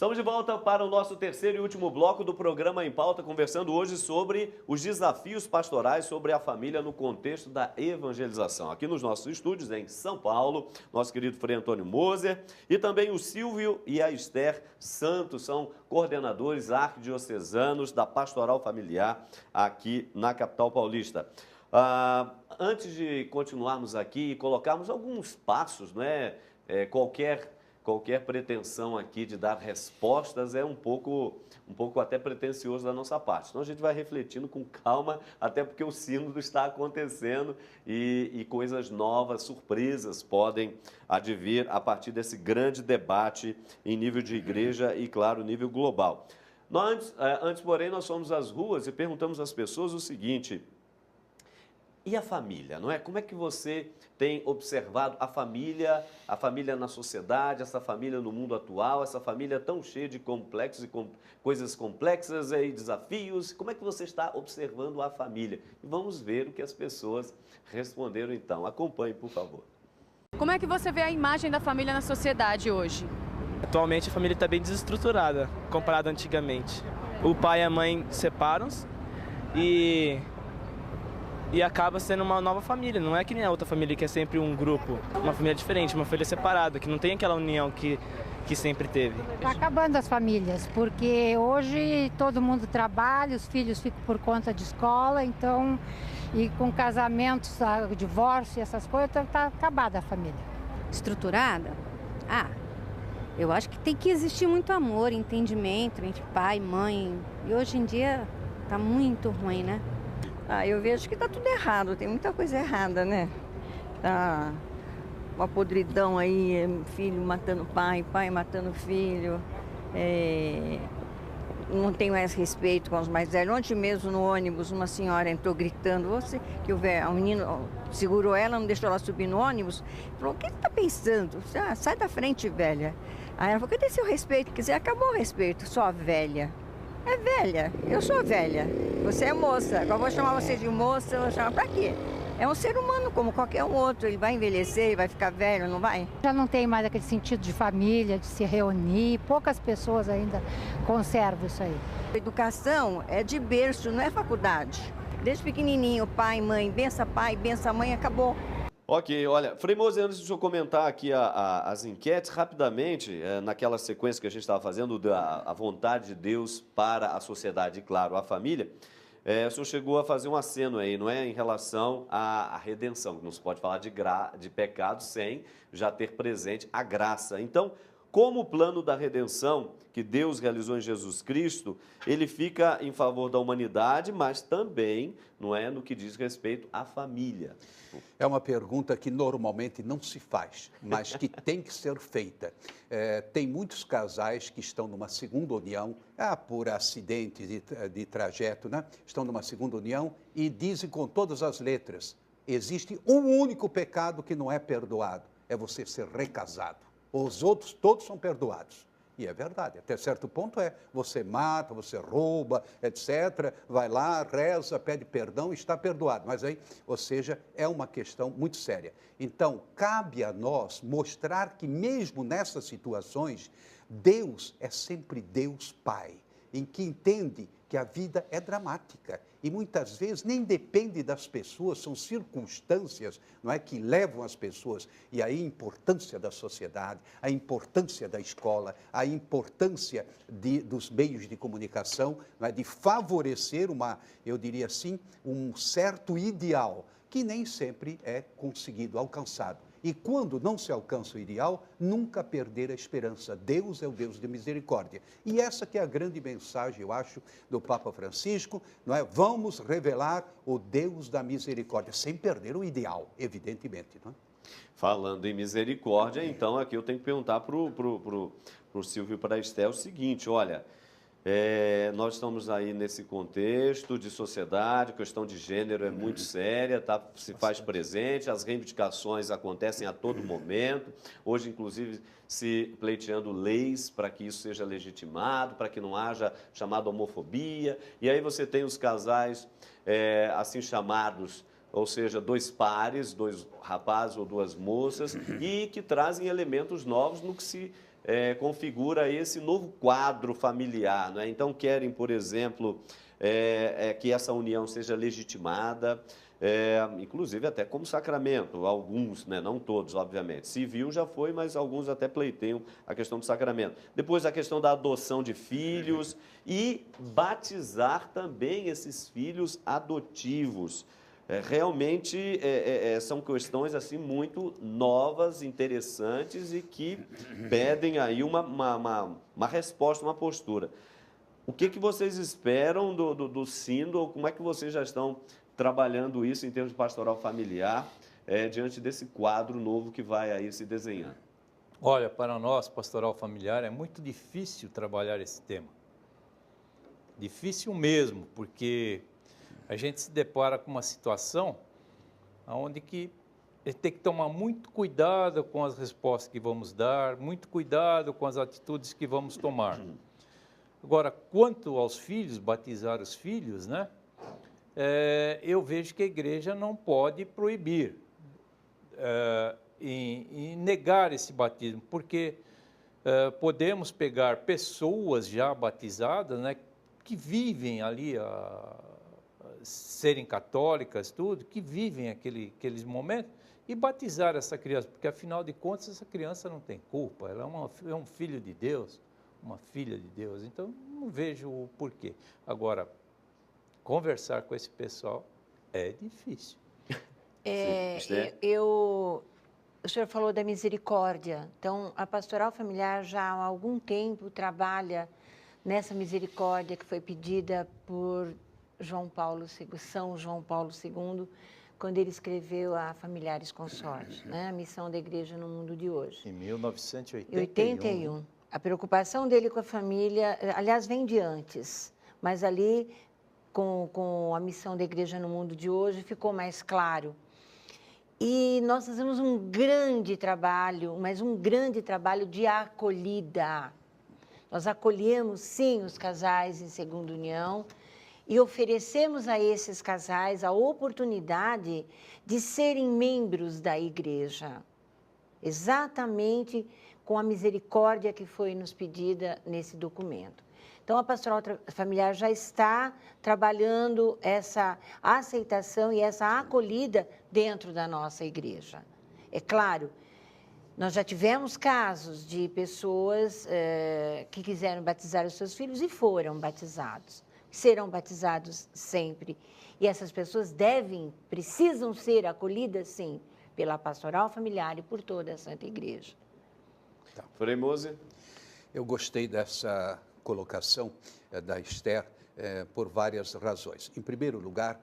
Estamos de volta para o nosso terceiro e último bloco do programa Em Pauta, conversando hoje sobre os desafios pastorais sobre a família no contexto da evangelização. Aqui nos nossos estúdios, em São Paulo, nosso querido Frei Antônio Moser e também o Silvio e a Esther Santos, são coordenadores arquidiocesanos da Pastoral Familiar aqui na capital paulista. Antes de continuarmos aqui e colocarmos alguns passos, né, qualquer pretensão aqui de dar respostas é um pouco até pretensioso da nossa parte. Então a gente vai refletindo com calma, até porque o sínodo está acontecendo e coisas novas, surpresas podem advir a partir desse grande debate em nível de igreja e, claro, nível global. Antes, porém, nós fomos às ruas e perguntamos às pessoas o seguinte: e a família, não é? Como é que você tem observado a família na sociedade, essa família no mundo atual, essa família tão cheia de complexos e coisas complexas e desafios? Como é que você está observando a família? E vamos ver o que as pessoas responderam então. Acompanhe, por favor. Como é que você vê a imagem da família na sociedade hoje? Atualmente a família está bem desestruturada, comparada antigamente. O pai e a mãe separam-se e acaba sendo uma nova família. Não é que nem a outra família que é sempre um grupo, uma família diferente, uma família separada, que não tem aquela união que sempre teve. Está acabando as famílias, porque hoje todo mundo trabalha, os filhos ficam por conta de escola, então, e com casamentos, divórcio, essas coisas, está acabada a família. Estruturada? Eu acho que tem que existir muito amor, entendimento entre pai e mãe. E hoje em dia está muito ruim, né? Eu vejo que tá tudo errado, tem muita coisa errada, né? Tá uma podridão aí, filho matando pai, pai matando filho. Não tem mais respeito com os mais velhos. Ontem mesmo no ônibus, uma senhora entrou gritando, o menino segurou ela, não deixou ela subir no ônibus. Falou: o que você tá pensando? Sai da frente, velha. Aí ela falou: cadê seu respeito? Quer dizer, acabou o respeito, sua velha. É velha, eu sou velha, você é moça, agora eu vou chamar você de moça, eu vou chamar pra quê? É um ser humano como qualquer um outro, ele vai envelhecer, ele vai ficar velho, não vai? Já não tem mais aquele sentido de família, de se reunir, poucas pessoas ainda conservam isso aí. A educação é de berço, não é faculdade. Desde pequenininho, pai, mãe, bença pai, bença mãe, acabou. Ok, olha, Frei Moser, antes de eu comentar aqui as enquetes, rapidamente, naquela sequência que a gente estava fazendo, a vontade de Deus para a sociedade e, claro, a família, o senhor chegou a fazer um aceno aí, não é, em relação à redenção, que não se pode falar de pecado sem já ter presente a graça. Então, como o plano da redenção que Deus realizou em Jesus Cristo, ele fica em favor da humanidade, mas também, não é, no que diz respeito à família. É uma pergunta que normalmente não se faz, mas que tem que ser feita. Tem muitos casais que estão numa segunda união, por acidente de trajeto, né? Estão numa segunda união e dizem com todas as letras: existe um único pecado que não é perdoado, é você ser recasado. Os outros todos são perdoados. E é verdade, até certo ponto você mata, você rouba, etc. Vai lá, reza, pede perdão e está perdoado. Mas aí, ou seja, é uma questão muito séria. Então, cabe a nós mostrar que mesmo nessas situações, Deus é sempre Deus Pai, em que entende que a vida é dramática e muitas vezes nem depende das pessoas, são circunstâncias, não é, que levam as pessoas. E aí a importância da sociedade, a importância da escola, a importância dos meios de comunicação, não é, de favorecer eu diria assim, um certo ideal que nem sempre é conseguido, alcançado. E quando não se alcança o ideal, nunca perder a esperança. Deus é o Deus de misericórdia. E essa que é a grande mensagem, eu acho, do Papa Francisco, não é? Vamos revelar o Deus da misericórdia, sem perder o ideal, evidentemente, não é? Falando em misericórdia, então aqui eu tenho que perguntar para o Silvio e para a Esté o seguinte: olha, nós estamos aí nesse contexto de sociedade, a questão de gênero é muito séria, se faz presente, as reivindicações acontecem a todo momento, hoje inclusive se pleiteando leis para que isso seja legitimado, para que não haja chamada homofobia, e aí você tem os casais assim chamados, ou seja, dois pares, dois rapazes ou duas moças, e que trazem elementos novos no que se configura esse novo quadro familiar, né? Então querem, por exemplo, que essa união seja legitimada, inclusive até como sacramento, alguns, né? Não todos, obviamente. Civil já foi, mas alguns até pleiteiam a questão do sacramento. Depois a questão da adoção de filhos e batizar também esses filhos adotivos. Realmente são questões assim muito novas, interessantes e que pedem aí uma resposta, uma postura. O que vocês esperam do sínodo? Como é que vocês já estão trabalhando isso em termos de pastoral familiar diante desse quadro novo que vai aí se desenhando? Olha, para nós, pastoral familiar, é muito difícil trabalhar esse tema. Difícil mesmo, porque a gente se depara com uma situação onde que tem que tomar muito cuidado com as respostas que vamos dar, muito cuidado com as atitudes que vamos tomar. Agora, quanto aos filhos, batizar os filhos, né? Eu vejo que a igreja não pode proibir e negar esse batismo, porque podemos pegar pessoas já batizadas, né, que vivem ali serem católicas, tudo, que vivem aqueles momentos, e batizar essa criança, porque, afinal de contas, essa criança não tem culpa, ela é um filho de Deus, uma filha de Deus, então não vejo o porquê. Agora, conversar com esse pessoal é difícil. O senhor falou da misericórdia, então a pastoral familiar já há algum tempo trabalha nessa misericórdia que foi pedida por São João Paulo II, quando ele escreveu a Familiares Consortes, né? A missão da igreja no mundo de hoje. Em 1981. A preocupação dele com a família, aliás, vem de antes, mas ali, com a missão da igreja no mundo de hoje, ficou mais claro. E nós fazemos um grande trabalho, mas um grande trabalho de acolhida. Nós acolhemos, sim, os casais em segunda união e oferecemos a esses casais a oportunidade de serem membros da igreja, exatamente com a misericórdia que foi nos pedida nesse documento. Então, a pastoral familiar já está trabalhando essa aceitação e essa acolhida dentro da nossa igreja. É claro, nós já tivemos casos de pessoas que quiseram batizar os seus filhos e foram batizados. Serão batizados sempre. E essas pessoas precisam ser acolhidas, sim, pela pastoral familiar e por toda a Santa Igreja. Tá. Frei Mose? Eu gostei dessa colocação da Esther por várias razões. Em primeiro lugar,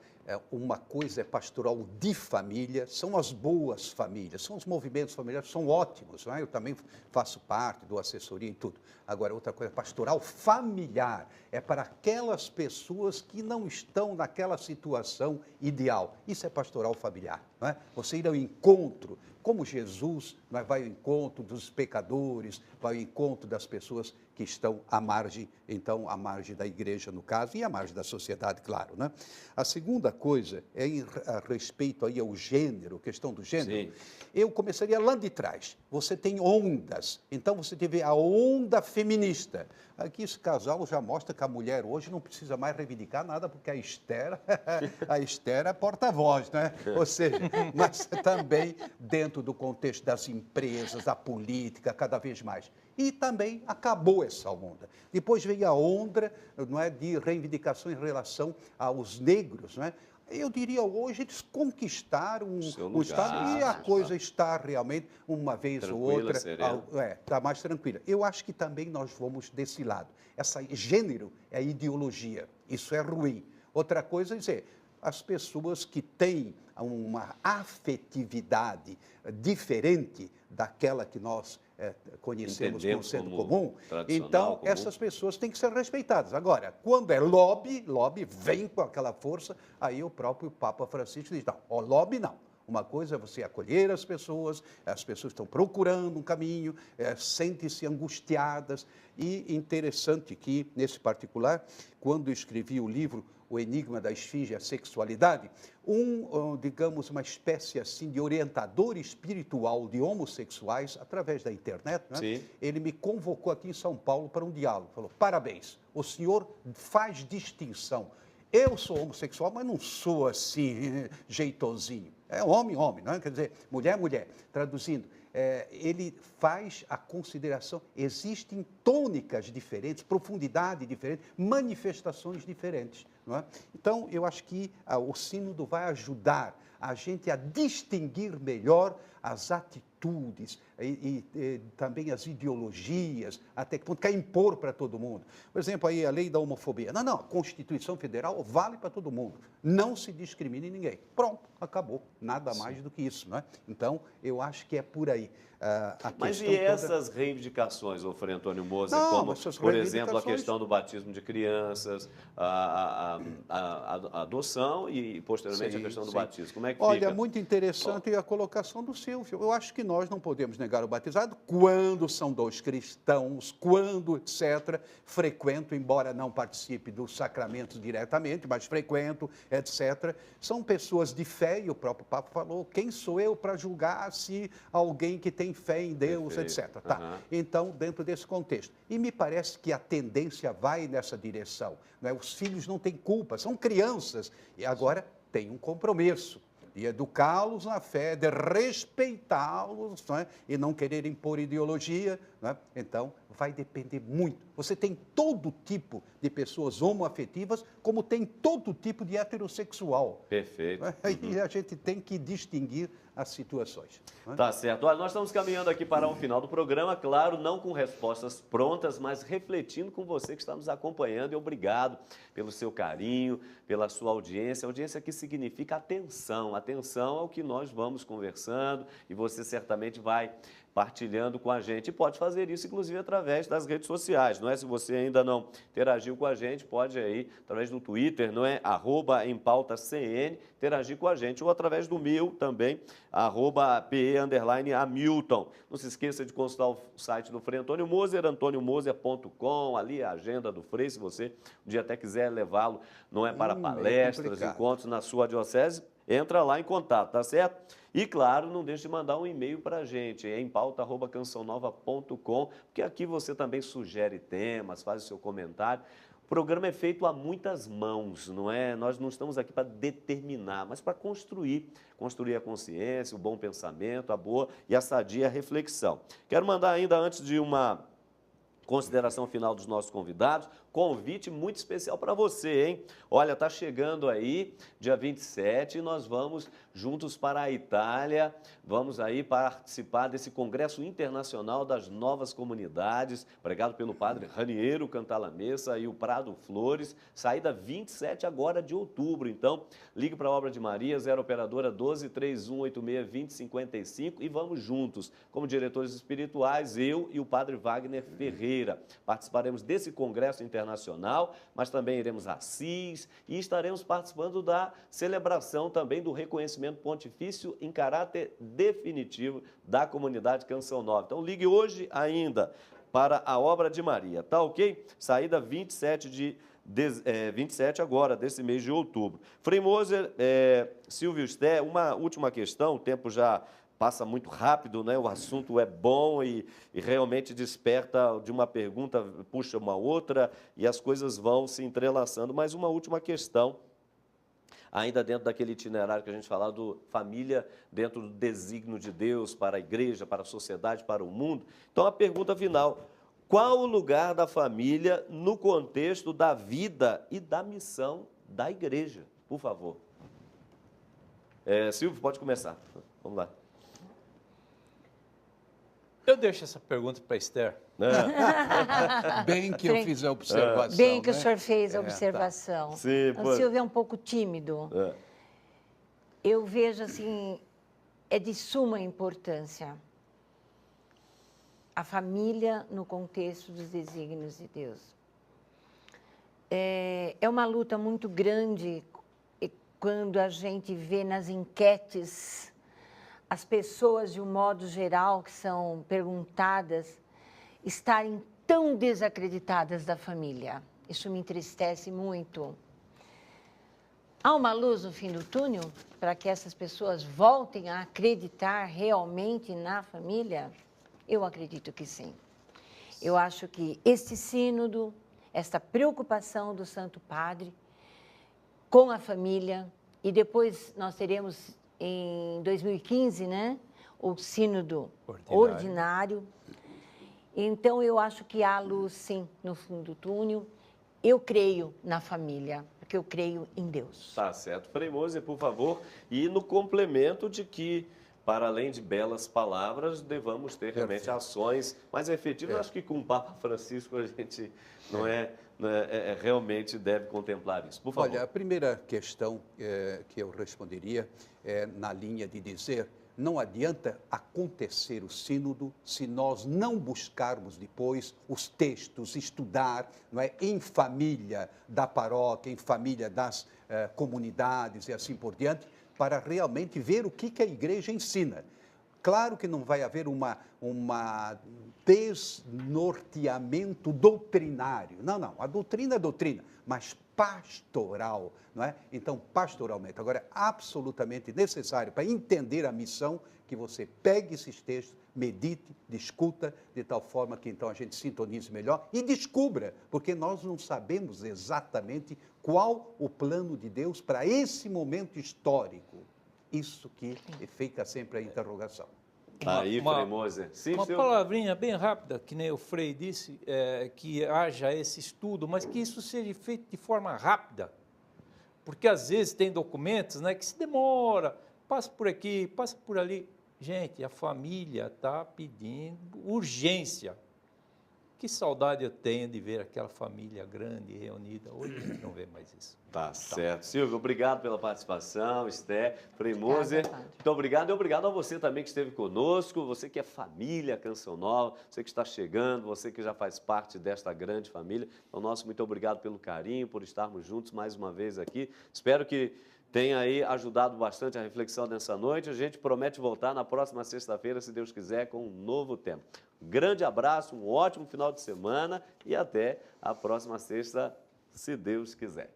uma coisa é pastoral de família, são as boas famílias, são os movimentos familiares, são ótimos, não é? Eu também faço parte do assessoria e tudo. Agora, outra coisa, pastoral familiar, é para aquelas pessoas que não estão naquela situação ideal. Isso é pastoral familiar, não é? Você ir ao encontro, como Jesus vai ao encontro dos pecadores, vai ao encontro das pessoas que estão à margem, então, à margem da igreja, no caso, e à margem da sociedade, claro, né? A segunda coisa é a respeito aí ao gênero, questão do gênero. Sim. Eu começaria lá de trás. Você tem ondas, então você teve a onda feminista. Aqui esse casal já mostra que a mulher hoje não precisa mais reivindicar nada, porque a Esther é porta-voz, né? Ou seja, mas também dentro do contexto das empresas, da política, cada vez mais. E também acabou essa onda. Depois veio a onda, não é, de reivindicação em relação aos negros, não é? Eu diria hoje eles conquistaram o Estado e a coisa está realmente, uma vez tranquila, ou outra, está mais tranquila. Eu acho que também nós vamos desse lado. Gênero é ideologia, isso é ruim. Outra coisa é dizer, as pessoas que têm uma afetividade diferente daquela que nós conhecemos como sendo comum, então essas pessoas têm que ser respeitadas. Agora, quando é lobby vem com aquela força, aí o próprio Papa Francisco diz, não, o lobby não. Uma coisa é você acolher as pessoas estão procurando um caminho, sentem-se angustiadas. E interessante que, nesse particular, quando eu escrevi o livro O Enigma da Esfinge e a Sexualidade, digamos, uma espécie assim de orientador espiritual de homossexuais, através da internet, né? Ele me convocou aqui em São Paulo para um diálogo. Falou, parabéns, o senhor faz distinção. Eu sou homossexual, mas não sou assim, jeitosinho. É homem, homem, não é? Quer dizer, mulher, mulher. Traduzindo, ele faz a consideração, existem tônicas diferentes, profundidade diferente, manifestações diferentes. Não é? Então, eu acho que o sínodo vai ajudar a gente a distinguir melhor as atitudes e também as ideologias, até que ponto quer impor para todo mundo. Por exemplo, aí a lei da homofobia. Não, a Constituição Federal vale para todo mundo. Não se discrimine ninguém. Pronto, acabou. Nada mais do que isso. Não é? Então, eu acho que é por aí. Mas e essas reivindicações, Frei Antônio Moser, como, por exemplo, a questão do batismo de crianças, a adoção e, posteriormente, a questão do batismo? Como é que fica? Olha, muito interessante a colocação do Silvio. Eu acho que nós não podemos negar o batizado quando são dois cristãos, quando, etc., frequento, embora não participe dos sacramentos diretamente, mas frequento, etc. São pessoas de fé, e o próprio Papa falou, quem sou eu para julgar se alguém que tem fé em Deus, etc. Tá. Então, dentro desse contexto. E me parece que a tendência vai nessa direção. Não é? Os filhos não têm culpa, são crianças, e agora tem um compromisso de educá-los na fé, de respeitá-los, não é? E não querer impor ideologia. Não é? Então, vai depender muito. Você tem todo tipo de pessoas homoafetivas, como tem todo tipo de heterossexual. Perfeito. E a gente tem que distinguir as situações. Tá certo. Olha, nós estamos caminhando aqui para o final do programa, claro, não com respostas prontas, mas refletindo com você que está nos acompanhando. E obrigado pelo seu carinho, pela sua audiência. Audiência que significa atenção. Atenção ao que nós vamos conversando e você certamente vai partilhando com a gente. E pode fazer isso, inclusive, através das redes sociais, não é? Se você ainda não interagiu com a gente, pode aí, através do Twitter, não é? @empautacn, interagir com a gente, ou através do meu também, @pe_Hamilton. Não se esqueça de consultar o site do Frei Antônio Moser, antoniomoser.com, ali a agenda do Frei, se você um dia até quiser levá-lo, não é, para palestras, encontros na sua diocese, entra lá em contato, tá certo? E, claro, não deixe de mandar um e-mail para a gente, empauta@cançãonova.com, porque aqui você também sugere temas, faz o seu comentário. O programa é feito a muitas mãos, não é? Nós não estamos aqui para determinar, mas para construir a consciência, o bom pensamento, a boa e a sadia reflexão. Quero mandar ainda, antes de uma consideração final dos nossos convidados, convite muito especial para você, hein? Olha, tá chegando aí, dia 27, e nós vamos juntos para a Itália, vamos aí participar desse Congresso Internacional das Novas Comunidades, pregado pelo padre Raniero Cantalamessa e o Prado Flores, saída 27 agora de outubro. Então, ligue para a Obra de Maria, 0 operadora 12 3186 2055 e vamos juntos, como diretores espirituais, eu e o padre Wagner Ferreira. Participaremos desse Congresso Internacional, mas também iremos a Assis e estaremos participando da celebração também do reconhecimento pontifício em caráter definitivo da comunidade Canção Nova. Então ligue hoje ainda para a Obra de Maria, tá ok? Saída 27 agora, desse mês de outubro. Frei Moser, Silvio Sté, uma última questão, o tempo já passa muito rápido, né? O assunto é bom e realmente desperta de uma pergunta, puxa uma outra e as coisas vão se entrelaçando. Mas uma última questão, ainda dentro daquele itinerário que a gente falava do família dentro do desígnio de Deus para a igreja, para a sociedade, para o mundo. Então, a pergunta final, qual o lugar da família no contexto da vida e da missão da igreja? Por favor. Silvio, pode começar. Vamos lá. Eu deixo essa pergunta para a Esther. Bem que eu fiz a observação. Bem que né? o senhor fez a observação. Tá. Sim, o Silvio é um pouco tímido. Eu vejo assim, é de suma importância a família no contexto dos desígnios de Deus. É uma luta muito grande quando a gente vê nas enquetes as pessoas, de um modo geral, que são perguntadas, estarem tão desacreditadas da família. Isso me entristece muito. Há uma luz no fim do túnel para que essas pessoas voltem a acreditar realmente na família? Eu acredito que sim. Eu acho que este sínodo, esta preocupação do Santo Padre com a família, e depois nós teremos em 2015, né, o sínodo ordinário. Então eu acho que há luz sim no fim do túnel. Eu creio na família, porque eu creio em Deus. Tá certo. Frei Moser, por favor, e no complemento de que, para além de belas palavras, devamos ter realmente ações mais efetivas. Acho que com o Papa Francisco a gente realmente deve contemplar isso. Por favor. Olha, a primeira questão que eu responderia é na linha de dizer: não adianta acontecer o sínodo se nós não buscarmos depois os textos, estudar, não é, em família da paróquia, em família das comunidades e assim por diante, para realmente ver o que a igreja ensina. Claro que não vai haver uma desnorteamento doutrinário. Não, a doutrina é doutrina, mas pastoral, não é? Então, pastoralmente. Agora, é absolutamente necessário para entender a missão que você pegue esses textos, medite, discuta, de tal forma que então a gente sintonize melhor e descubra, porque nós não sabemos exatamente qual o plano de Deus para esse momento histórico. Isso que fica sempre a interrogação. Aí, Frei Moser. Sim, uma palavrinha bem rápida, que nem o Frei disse, que haja esse estudo, mas que isso seja feito de forma rápida. Porque às vezes tem documentos, né, que se demora, passa por aqui, passa por ali. Gente, a família está pedindo urgência. Que saudade eu tenho de ver aquela família grande reunida. Hoje a gente não vê mais isso. Tá certo. Silvio, obrigado pela participação. Esté, Frei Moser, muito obrigado. E obrigado a você também que esteve conosco, você que é família Canção Nova, você que está chegando, você que já faz parte desta grande família. Então, nosso muito obrigado pelo carinho, por estarmos juntos mais uma vez aqui. Espero que tenha aí ajudado bastante a reflexão nessa noite. A gente promete voltar na próxima sexta-feira, se Deus quiser, com um novo tema. Um grande abraço, um ótimo final de semana e até a próxima sexta, se Deus quiser.